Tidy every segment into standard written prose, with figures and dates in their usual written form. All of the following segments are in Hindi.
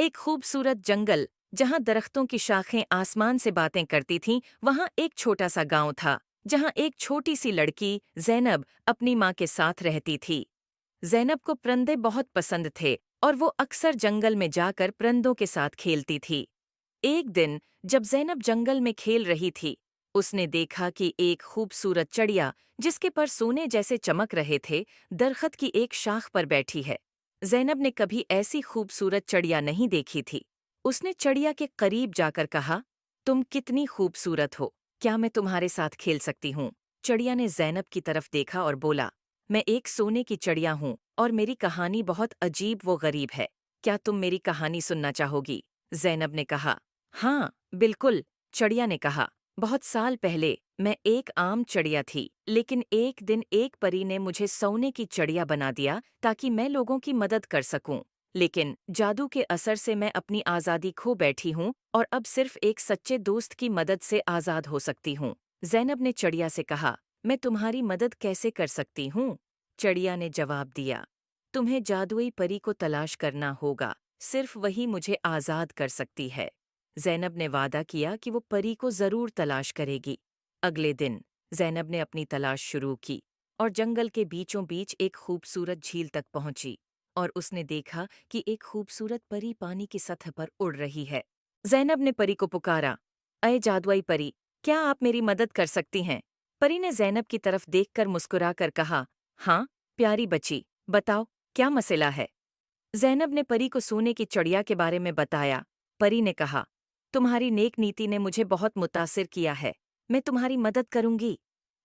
एक खूबसूरत जंगल जहां दरख्तों की शाखें आसमान से बातें करती थीं, वहां एक छोटा सा गांव था जहां एक छोटी सी लड़की ज़ैनब अपनी माँ के साथ रहती थी। ज़ैनब को परिंदे बहुत पसंद थे और वो अक्सर जंगल में जाकर परिंदों के साथ खेलती थी। एक दिन जब ज़ैनब जंगल में खेल रही थी, उसने देखा कि एक खूबसूरत चिड़िया जिसके पर सोने जैसे चमक रहे थे, दरख्त की एक शाख पर बैठी है। ज़ैनब ने कभी ऐसी खूबसूरत चिड़िया नहीं देखी थी। उसने चिड़िया के करीब जाकर कहा, तुम कितनी खूबसूरत हो, क्या मैं तुम्हारे साथ खेल सकती हूँ? चिड़िया ने ज़ैनब की तरफ देखा और बोला, मैं एक सोने की चिड़िया हूँ और मेरी कहानी बहुत अजीब व गरीब है। क्या तुम मेरी कहानी सुनना चाहोगी? ज़ैनब ने कहा। हाँ, बिल्कुल, चिड़िया ने कहा। बहुत साल पहले मैं एक आम चिड़िया थी, लेकिन एक दिन एक परी ने मुझे सोने की चिड़िया बना दिया ताकि मैं लोगों की मदद कर सकूं। लेकिन जादू के असर से मैं अपनी आज़ादी खो बैठी हूँ और अब सिर्फ एक सच्चे दोस्त की मदद से आज़ाद हो सकती हूँ। ज़ैनब ने चिड़िया से कहा, मैं तुम्हारी मदद कैसे कर सकती हूँ? चिड़िया ने जवाब दिया, तुम्हें जादुई परी को तलाश करना होगा, सिर्फ वही मुझे आज़ाद कर सकती है। ज़ैनब ने वादा किया कि वो परी को ज़रूर तलाश करेगी। अगले दिन ज़ैनब ने अपनी तलाश शुरू की और जंगल के बीचों बीच एक खूबसूरत झील तक पहुंची और उसने देखा कि एक खूबसूरत परी पानी की सतह पर उड़ रही है। ज़ैनब ने परी को पुकारा, अये जादुई परी, क्या आप मेरी मदद कर सकती हैं? परी ने ज़ैनब की तरफ देखकर मुस्कुराकर कहा, हाँ, प्यारी बच्ची, बताओ, क्या मसला है? ज़ैनब ने परी को सोने की चिड़िया के बारे में बताया। परी ने कहा, तुम्हारी नेक नीति ने मुझे बहुत मुतासिर किया है, मैं तुम्हारी मदद करूंगी।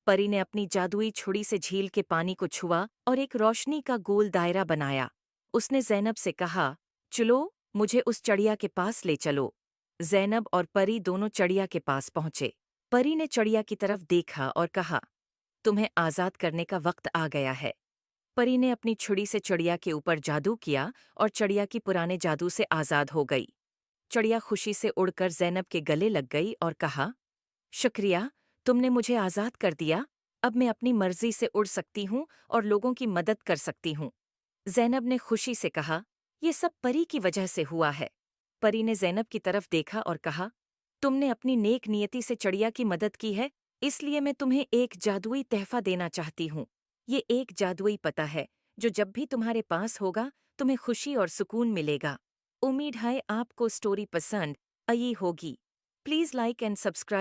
परी ने अपनी जादुई छुरी से झील के पानी को छुआ और एक रोशनी का गोल दायरा बनाया। उसने ज़ैनब से कहा, चलो, मुझे उस चिड़िया के पास ले चलो। ज़ैनब और परी दोनों चिड़िया के पास पहुंचे। परी ने चिड़िया की तरफ देखा और कहा, तुम्हें आज़ाद करने का वक्त आ गया है। परी ने अपनी छुरी से चिड़िया के ऊपर जादू किया और चिड़िया की पुराने जादू से आज़ाद हो गई। चिड़िया खुशी से उड़कर ज़ैनब के गले लग गई और कहा, शुक्रिया, तुमने मुझे आज़ाद कर दिया। अब मैं अपनी मर्जी से उड़ सकती हूँ और लोगों की मदद कर सकती हूँ। ज़ैनब ने खुशी से कहा, ये सब परी की वजह से हुआ है। परी ने ज़ैनब की तरफ देखा और कहा, तुमने अपनी नेक नियति से चिड़िया की मदद की है, इसलिए मैं तुम्हें एक जादुई तहफ़ा देना चाहती हूँ। ये एक जादुई पता है, जो जब भी तुम्हारे पास होगा, तुम्हें खुशी और सुकून मिलेगा। उम्मीद है आपको स्टोरी पसंद आई होगी। Please like and subscribe.